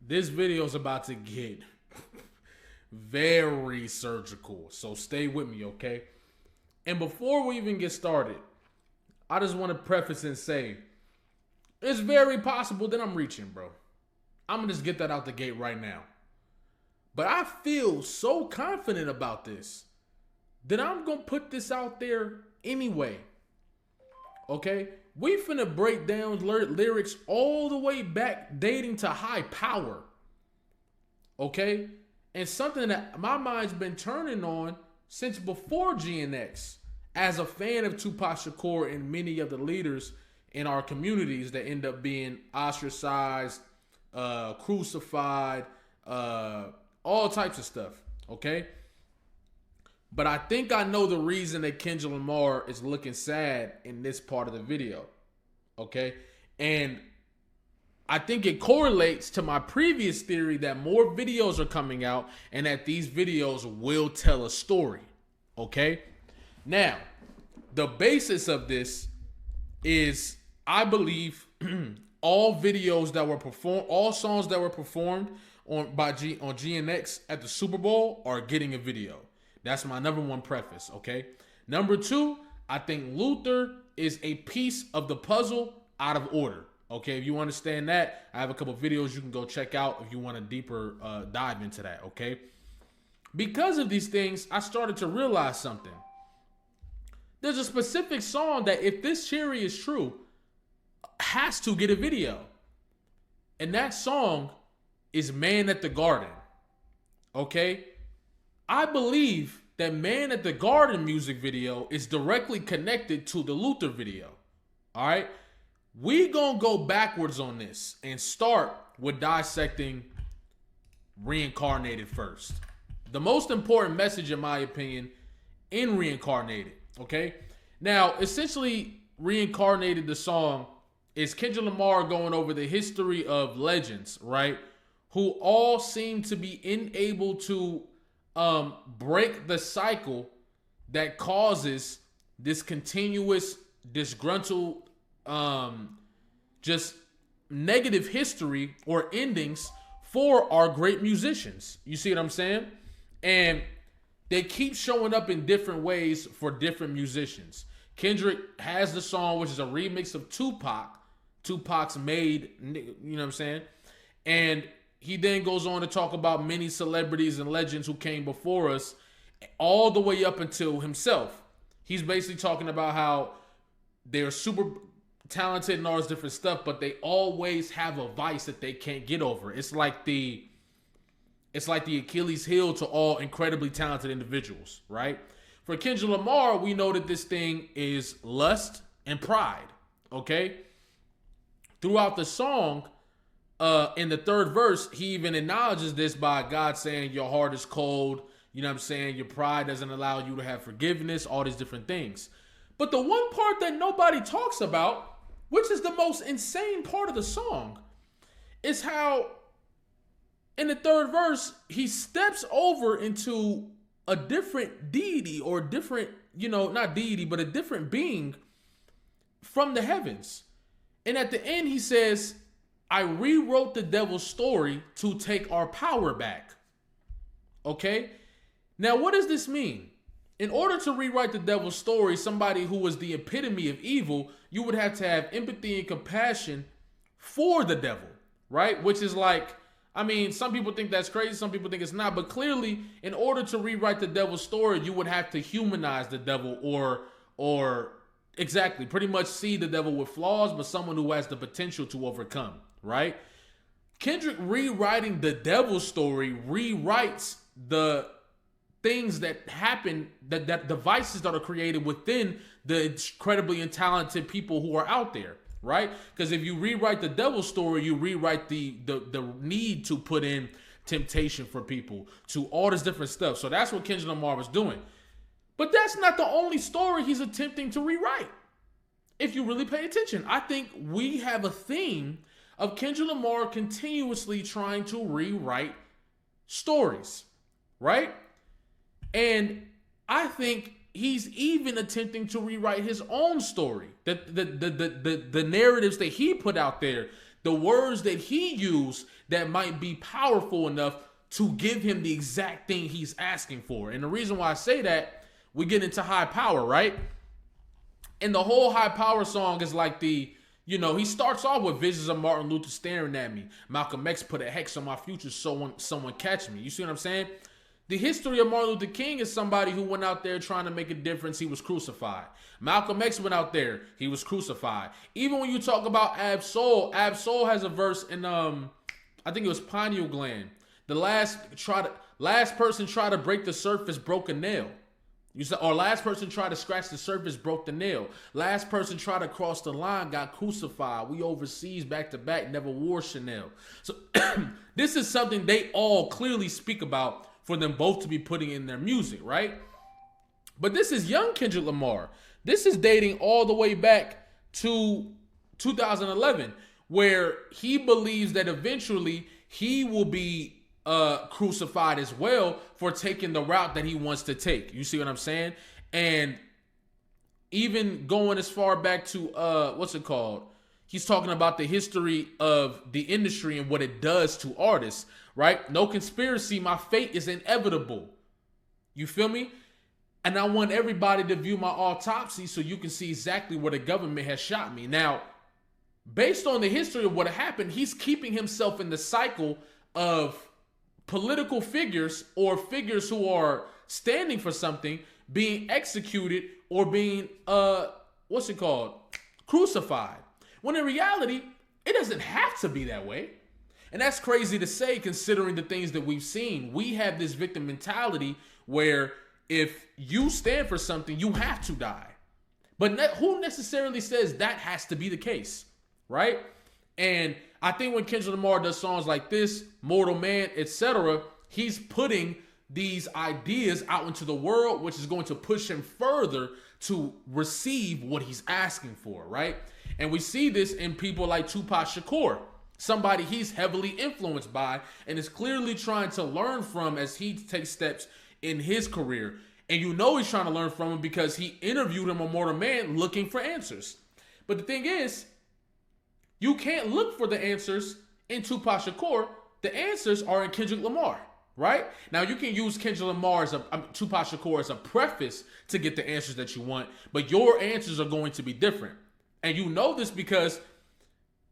this video is about to get very surgical. So stay with me, okay? And before we even get started, I just want to preface and say, it's very possible that I'm reaching, bro. I'm going to just get that out the gate right now. But I feel so confident about this that I'm going to put this out there anyway. Okay? We finna break down lyrics all the way back dating to High Power. Okay? And something that my mind's been turning on since before GNX. As a fan of Tupac Shakur and many of the leaders in our communities that end up being ostracized, crucified, all types of stuff, okay? But I think I know the reason that Kendrick Lamar is looking sad in this part of the video, okay? And I think it correlates to my previous theory that more videos are coming out and that these videos will tell a story, okay? Now, the basis of this is, I believe, all videos that were performed, all songs that were performed on GNX at the Super Bowl are getting a video. That's my number one preface, okay? Number two, I think Luther is a piece of the puzzle out of order, okay? If you understand that, I have a couple videos you can go check out if you want a deeper dive into that, okay? Because of these things, I started to realize something. There's a specific song that, if this theory is true, has to get a video. And that song is Man at the Garden. Okay? I believe that Man at the Garden music video is directly connected to the Luther video. Alright? We gonna go backwards on this and start with Dissecting Reincarnated first. The most important message, in my opinion, in Reincarnated. Okay? Now, essentially, Reincarnated, the song, is Kendrick Lamar going over the history of legends, right? Who all seem to be unable to break the cycle that causes this continuous, disgruntled, just negative history or endings for our great musicians. You see what I'm saying? And they keep showing up in different ways for different musicians. Kendrick has the song, which is a remix of Tupac. Tupac's Made, you know what I'm saying? And he then goes on to talk about many celebrities and legends who came before us, all the way up until himself. He's basically talking about how they're super talented and all this different stuff, but they always have a vice that they can't get over. It's like the Achilles heel to all incredibly talented individuals, right? For Kendrick Lamar, we know that this thing is lust and pride, okay? Throughout the song, in the third verse, he even acknowledges this by God saying your heart is cold, you know what I'm saying? Your pride doesn't allow you to have forgiveness, all these different things. But the one part that nobody talks about, which is the most insane part of the song, is how in the third verse, he steps over into a different deity or different, not deity, but a different being from the heavens. And at the end, he says, I rewrote the devil's story to take our power back. Okay? Now, what does this mean? In order to rewrite the devil's story, somebody who was the epitome of evil, you would have to have empathy and compassion for the devil, right? Which is like, some people think that's crazy, some people think it's not, but clearly, in order to rewrite the devil's story, you would have to humanize the devil or exactly, pretty much see the devil with flaws, but someone who has the potential to overcome, right? Kendrick rewriting the devil's story rewrites the things that happen, that devices that are created within the incredibly talented people who are out there, right? Because if you rewrite the devil's story, you rewrite the need to put in temptation for people, to all this different stuff. So that's what Kendrick Lamar was doing. But that's not the only story he's attempting to rewrite. If you really pay attention, I think we have a theme of Kendrick Lamar continuously trying to rewrite stories, right? And I think he's even attempting to rewrite his own story. The narratives that he put out there the words that he used that might be powerful enough to give him the exact thing he's asking for. And the reason why I say that, we get into High Power, right? And the whole High Power song is like he starts off with visions of Martin Luther staring at me. Malcolm X put a hex on my future, so someone catch me. You see what I'm saying? The history of Martin Luther King is somebody who went out there trying to make a difference. He was crucified. Malcolm X went out there. He was crucified. Even when you talk about Ab Soul has a verse in I think it was Pineal Gland. The last person tried to break the surface, broke a nail. Last person tried to scratch the surface, broke the nail. Last person tried to cross the line, got crucified. We overseas back to back, never wore Chanel. So this is something they all clearly speak about for them both to be putting in their music, right? But this is young Kendrick Lamar. This is dating all the way back to 2011, where he believes that eventually he will be crucified as well for taking the route that he wants to take. You see what I'm saying? And even going as far back to he's talking about the history of the industry and what it does to artists, right? No conspiracy, my fate is inevitable. You feel me? And I want everybody to view my autopsy so you can see exactly where the government has shot me. Now, based on the history of what happened, he's keeping himself in the cycle of political figures or figures who are standing for something being executed or being crucified. When in reality, it doesn't have to be that way. And that's crazy to say considering the things that we've seen. We have this victim mentality where if you stand for something, you have to die. But who necessarily says that has to be the case, right? And I think when Kendrick Lamar does songs like this, Mortal Man, etc., he's putting these ideas out into the world, which is going to push him further to receive what he's asking for, right? And we see this in people like Tupac Shakur, somebody he's heavily influenced by and is clearly trying to learn from as he takes steps in his career. And you know he's trying to learn from him because he interviewed him on Mortal Man looking for answers. But the thing is, you can't look for the answers in Tupac Shakur. The answers are in Kendrick Lamar, right? Now, you can use Kendrick Lamar Tupac Shakur as a preface to get the answers that you want, but your answers are going to be different. And you know this because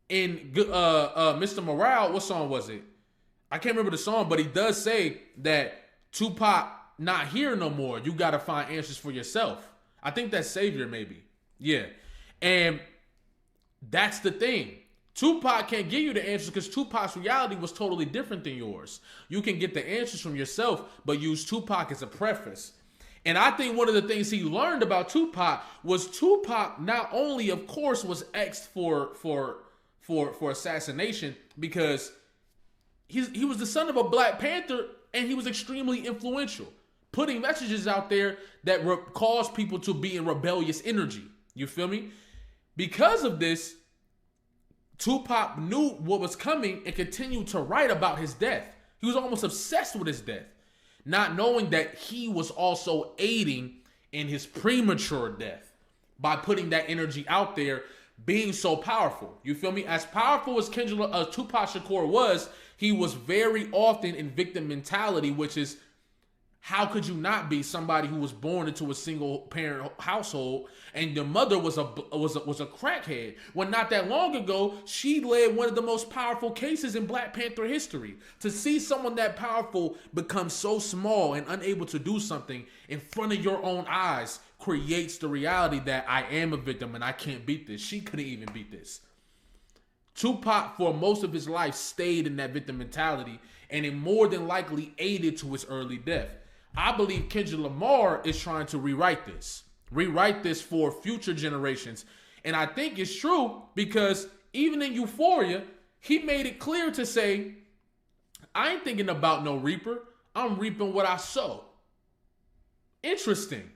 in Mr. Morale, what song was it? I can't remember the song, but he does say that Tupac not here no more. You got to find answers for yourself. I think that's Savior maybe. Yeah. And that's the thing. Tupac can't give you the answers because Tupac's reality was totally different than yours. You can get the answers from yourself, but use Tupac as a preface. And I think one of the things he learned about Tupac was Tupac not only, of course, was X'd for assassination because he was the son of a Black Panther and he was extremely influential, putting messages out there that caused people to be in rebellious energy. You feel me? Because of this, Tupac knew what was coming and continued to write about his death. He was almost obsessed with his death, not knowing that he was also aiding in his premature death by putting that energy out there, being so powerful. You feel me? As powerful as Tupac Shakur was, he was very often in victim mentality, which is, how could you not be somebody who was born into a single parent household and your mother was a crackhead? When not that long ago, she led one of the most powerful cases in Black Panther history. To see someone that powerful become so small and unable to do something in front of your own eyes creates the reality that I am a victim and I can't beat this. She couldn't even beat this. Tupac, for most of his life, stayed in that victim mentality and it more than likely aided to his early death. I believe Kendrick Lamar is trying to rewrite this for future generations. And I think it's true because even in Euphoria, he made it clear to say, I ain't thinking about no reaper. I'm reaping what I sow. Interesting.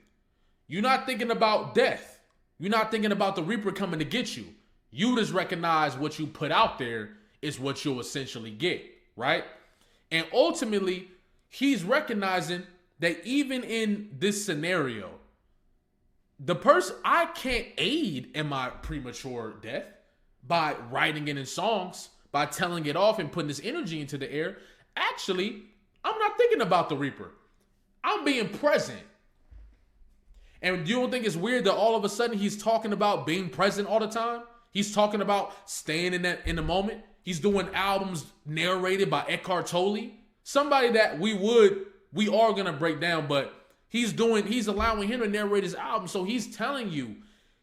You're not thinking about death. You're not thinking about the reaper coming to get you. You just recognize what you put out there is what you'll essentially get, right? And ultimately, he's recognizing that even in this scenario, the person, I can't aid in my premature death. by writing it in songs, by telling it off and putting this energy into the air. Actually, I'm not thinking about the Reaper. I'm being present. And you don't think it's weird that all of a sudden he's talking about being present all the time? He's talking about staying in the moment. He's doing albums narrated by Eckhart Tolle, somebody that we are gonna break down, but he's allowing him to narrate his album. So he's telling you,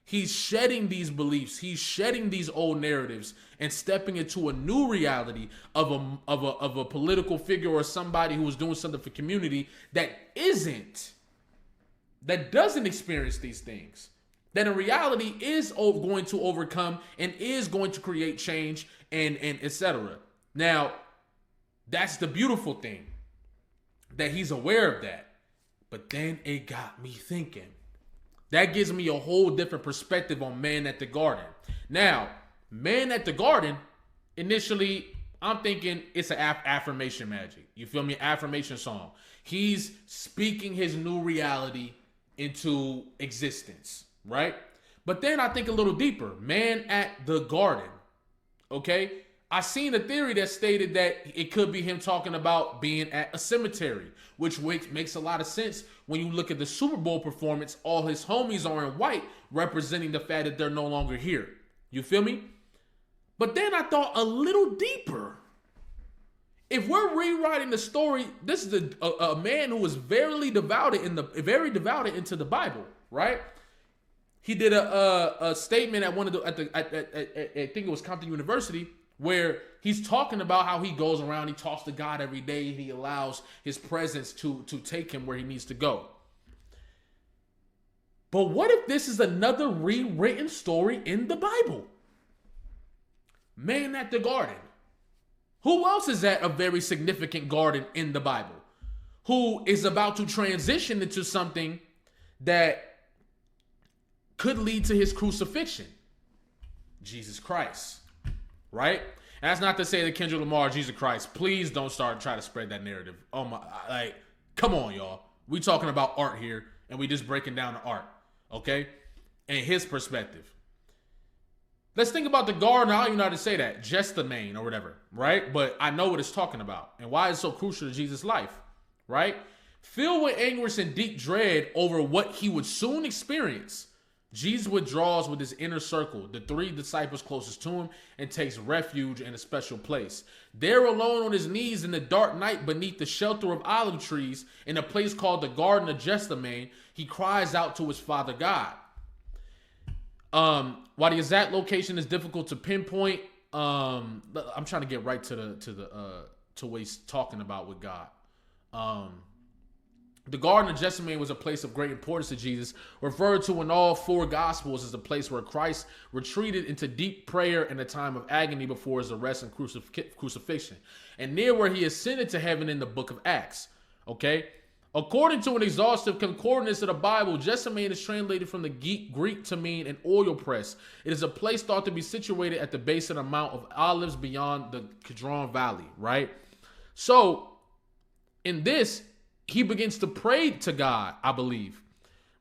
he's shedding these beliefs, he's shedding these old narratives and stepping into a new reality of a political figure or somebody who is doing something for community that doesn't experience these things. That in reality is going to overcome and is going to create change and etc. Now, that's the beautiful thing, that he's aware of that. But then it got me thinking. That gives me a whole different perspective on Man at the Garden. Now, Man at the Garden, initially, I'm thinking it's an affirmation magic. You feel me? Affirmation song. He's speaking his new reality into existence, right? But then I think a little deeper. Man at the Garden. Okay? I seen a theory that stated that it could be him talking about being at a cemetery, which makes a lot of sense when you look at the Super Bowl performance. All his homies are in white, representing the fact that they're no longer here. You feel me? But then I thought a little deeper. If we're rewriting the story, this is a man who was very devoted into the Bible, right? He did a statement at I think it was Compton University, where he's talking about how he goes around, he talks to God every day, and he allows his presence to take him where he needs to go. But what if this is another rewritten story in the Bible? Man at the Garden. Who else is at a very significant garden in the Bible? Who is about to transition into something that could lead to his crucifixion? Jesus Christ. Right? And that's not to say that Kendrick Lamar, Jesus Christ, please don't try to spread that narrative. Oh my, come on, y'all. We talking about art here, and we just breaking down the art, okay? And his perspective. Let's think about the garden. I don't even know how to say that. Gethsemane or whatever, right? But I know what it's talking about and why it's so crucial to Jesus' life, right? Filled with anguish and deep dread over what he would soon experience, Jesus withdraws with his inner circle, the 3 disciples closest to him, and takes refuge in a special place. There alone on his knees in the dark night beneath the shelter of olive trees in a place called the Garden of Gethsemane, he cries out to his Father God. While the exact location is difficult to pinpoint, I'm trying to get right to what he's talking about with God. The Garden of Gethsemane was a place of great importance to Jesus, referred to in all 4 Gospels as a place where Christ retreated into deep prayer in a time of agony before his arrest and crucifixion, and near where he ascended to heaven in the book of Acts. Okay? According to an exhaustive concordance of the Bible, Gethsemane is translated from the Greek to mean an oil press. It is a place thought to be situated at the base of the Mount of Olives beyond the Kidron Valley, right? So, in this, he begins to pray to God, I believe,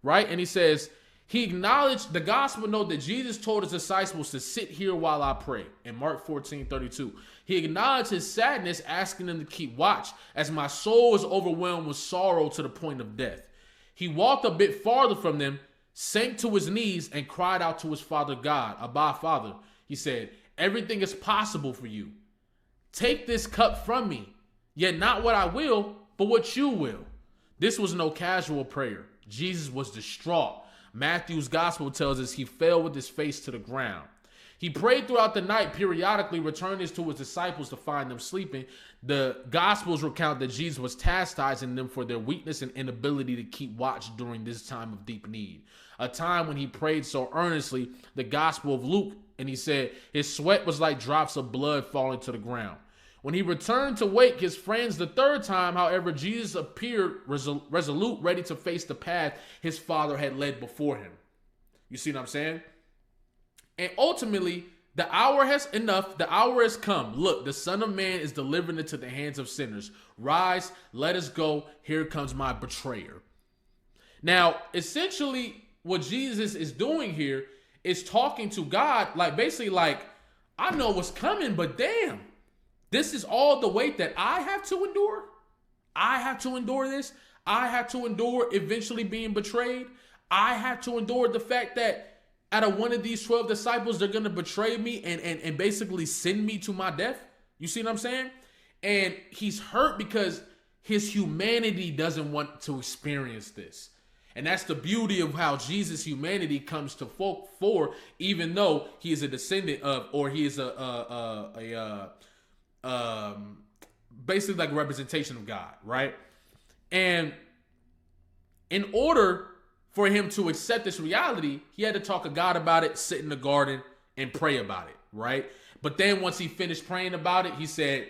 right? And he says, he acknowledged the gospel note that Jesus told his disciples to sit here while I pray in Mark 14:32. He acknowledged his sadness, asking them to keep watch as my soul is overwhelmed with sorrow to the point of death. He walked a bit farther from them, sank to his knees, and cried out to his Father God, Abba, Father. He said, everything is possible for you. Take this cup from me, yet not what I will, but what you will. This was no casual prayer. Jesus was distraught. Matthew's gospel tells us he fell with his face to the ground. He prayed throughout the night, periodically returning to his disciples to find them sleeping. The gospels recount that Jesus was chastising them for their weakness and inability to keep watch during this time of deep need. A time when he prayed so earnestly, the gospel of Luke, and he said his sweat was like drops of blood falling to the ground. When he returned to wake his friends the 3rd time, however, Jesus appeared resolute, ready to face the path his Father had led before him. You see what I'm saying? And ultimately, the hour has come. Look, the Son of Man is delivered into the hands of sinners. Rise, let us go. Here comes my betrayer. Now, essentially, what Jesus is doing here is talking to God, basically I know what's coming, but damn, this is all the weight that I have to endure. I have to endure this. I have to endure eventually being betrayed. I have to endure the fact that out of one of these 12 disciples, they're going to betray me and basically send me to my death. You see what I'm saying? And he's hurt because his humanity doesn't want to experience this. And that's the beauty of how Jesus' humanity comes to fore, even though he is a descendant of, or he is basically like a representation of God, right? And in order for him to accept this reality, he had to talk to God about it, sit in the garden, and pray about it, right? But then once he finished praying about it, he said,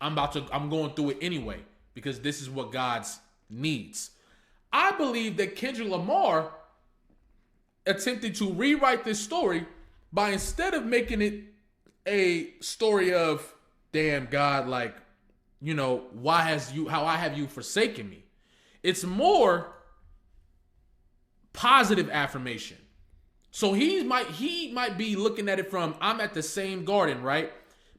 I'm going through it anyway, because this is what God's needs. I believe that Kendrick Lamar attempted to rewrite this story by, instead of making it a story of, damn God, like, you know, how I have you forsaken me? It's more positive affirmation. So he might be looking at it from, I'm at the same garden, right?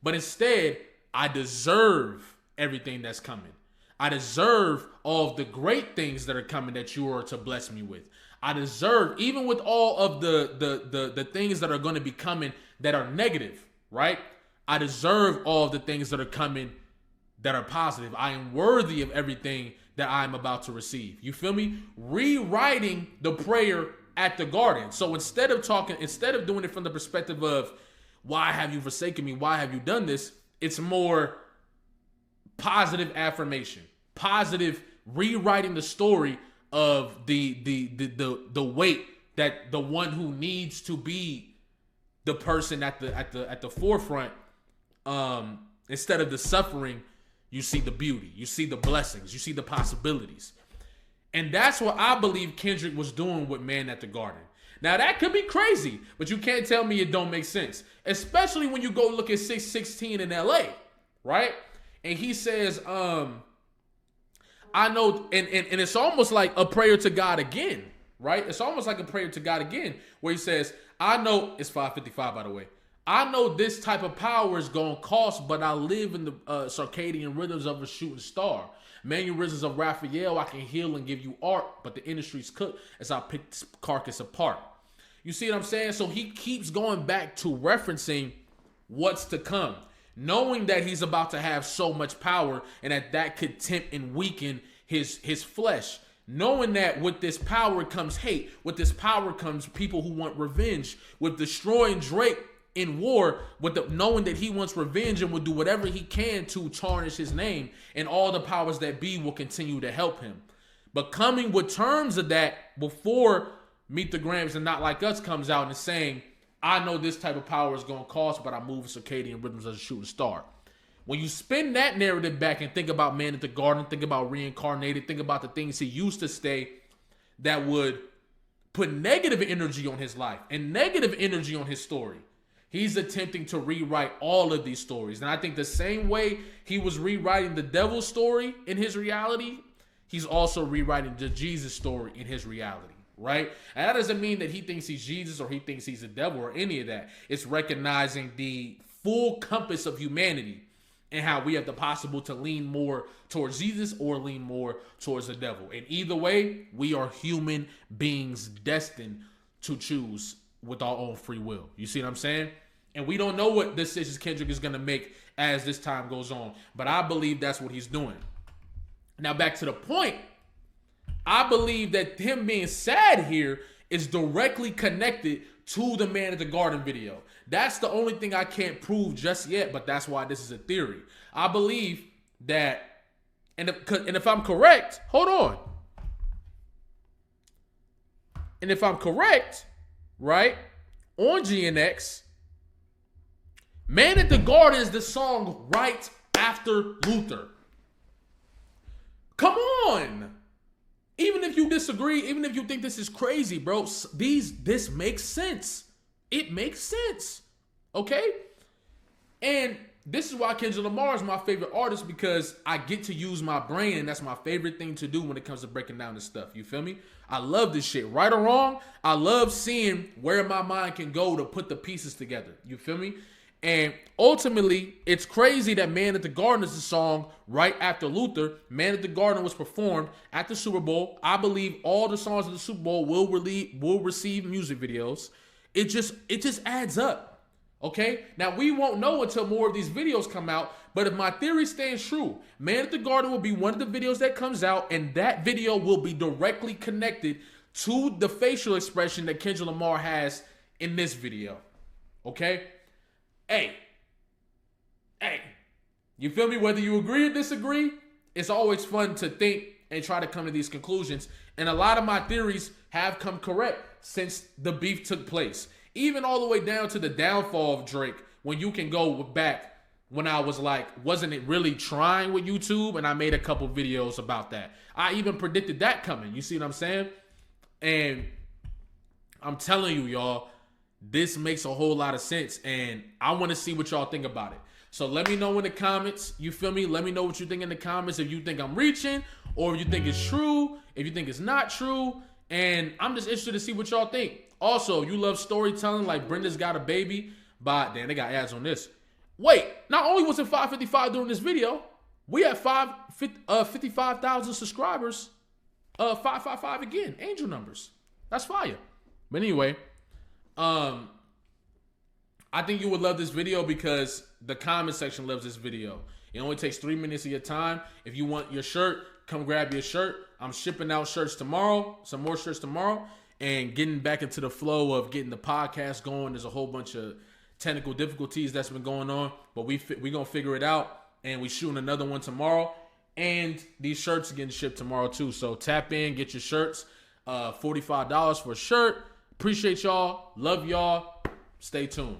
But instead, I deserve everything that's coming. I deserve all of the great things that are coming that you are to bless me with. I deserve, even with all of the things that are going to be coming that are negative, right? I deserve all of the things that are coming that are positive. I am worthy of everything that I'm about to receive. You feel me? Rewriting the prayer at the garden. So instead of doing it from the perspective of, why have you forsaken me? Why have you done this? It's more positive affirmation, positive rewriting the story of the weight that the one who needs to be the person at the forefront, instead of the suffering, you see the beauty, you see the blessings, you see the possibilities. And that's what I believe Kendrick was doing with Man at the Garden. Now that could be crazy, but you can't tell me it don't make sense, especially when you go look at 616 in LA, right? And he says, I know, and it's almost like a prayer to God again, right? It's almost like a prayer to God again, where he says, I know, it's 5:55 by the way, I know this type of power is going to cost, but I live in the circadian rhythms of a shooting star. Mannerisms of Raphael, I can heal and give you art, but the industry's cooked as I pick this carcass apart. You see what I'm saying? So he keeps going back to referencing what's to come, knowing that he's about to have so much power and that could tempt and weaken his flesh. Knowing that with this power comes hate, with this power comes people who want revenge, with destroying Drake in war, knowing that he wants revenge and will do whatever he can to tarnish his name, and all the powers that be will continue to help him. But coming with terms of that before Meet the Grams and Not Like Us comes out and saying, I know this type of power is going to cost, but I move circadian rhythms as a shooting star. When you spin that narrative back and think about Man at the Garden, think about Reincarnated, think about the things he used to say that would put negative energy on his life and negative energy on his story. He's attempting to rewrite all of these stories. And I think the same way he was rewriting the devil's story in his reality, he's also rewriting the Jesus story in his reality, right? And that doesn't mean that he thinks he's Jesus or he thinks he's the devil or any of that. It's recognizing the full compass of humanity and how we have the possible to lean more towards Jesus or lean more towards the devil. And either way, we are human beings destined to choose with our own free will. You see what I'm saying? And we don't know what decisions Kendrick is going to make as this time goes on. But I believe that's what he's doing. Now back to the point. I believe that him being sad here is directly connected to the Man at the Garden video. That's the only thing I can't prove just yet, but that's why this is a theory. I believe that, and if I'm correct, hold on. And if I'm correct, right, on GNX, Man at the Garden is the song right after Luther. Come on. Even if you disagree, even if you think this is crazy, bro, this makes sense. It makes sense. Okay? And this is why Kendrick Lamar is my favorite artist, because I get to use my brain, and that's my favorite thing to do when it comes to breaking down this stuff. You feel me? I love this shit. Right or wrong, I love seeing where my mind can go to put the pieces together. You feel me? And ultimately, it's crazy that Man at the Garden is the song right after Luther. Man at the Garden was performed at the Super Bowl. I believe all the songs of the Super Bowl will receive music videos. It just adds up. Okay? Now, we won't know until more of these videos come out, but if my theory stands true, Man at the Garden will be one of the videos that comes out, and that video will be directly connected to the facial expression that Kendrick Lamar has in this video. Okay? Hey, you feel me? Whether you agree or disagree, it's always fun to think and try to come to these conclusions. And a lot of my theories have come correct since the beef took place. Even all the way down to the downfall of Drake, when you can go back when I was like, wasn't it really trying with YouTube? And I made a couple videos about that. I even predicted that coming. You see what I'm saying? And I'm telling you, y'all, this makes a whole lot of sense, and I want to see what y'all think about it. So let me know in the comments. You feel me? Let me know what you think in the comments. If you think I'm reaching, or if you think it's true, if you think it's not true. And I'm just interested to see what y'all think. Also, you love storytelling like Brenda's Got a Baby. But damn, they got ads on this. Wait, not only was it 555 during this video, we had 55,000 subscribers. 555 again. Angel numbers. That's fire. But anyway, I think you would love this video because the comment section loves this video. It only takes 3 minutes of your time. If you want your shirt, come grab your shirt. I'm shipping out shirts tomorrow, some more shirts tomorrow, and getting back into the flow of getting the podcast going. There's a whole bunch of technical difficulties that's been going on, but we gonna figure it out, and we shooting another one tomorrow. And these shirts are getting shipped tomorrow too. So tap in, get your shirts. $45 for a shirt. Appreciate y'all. Love y'all. Stay tuned.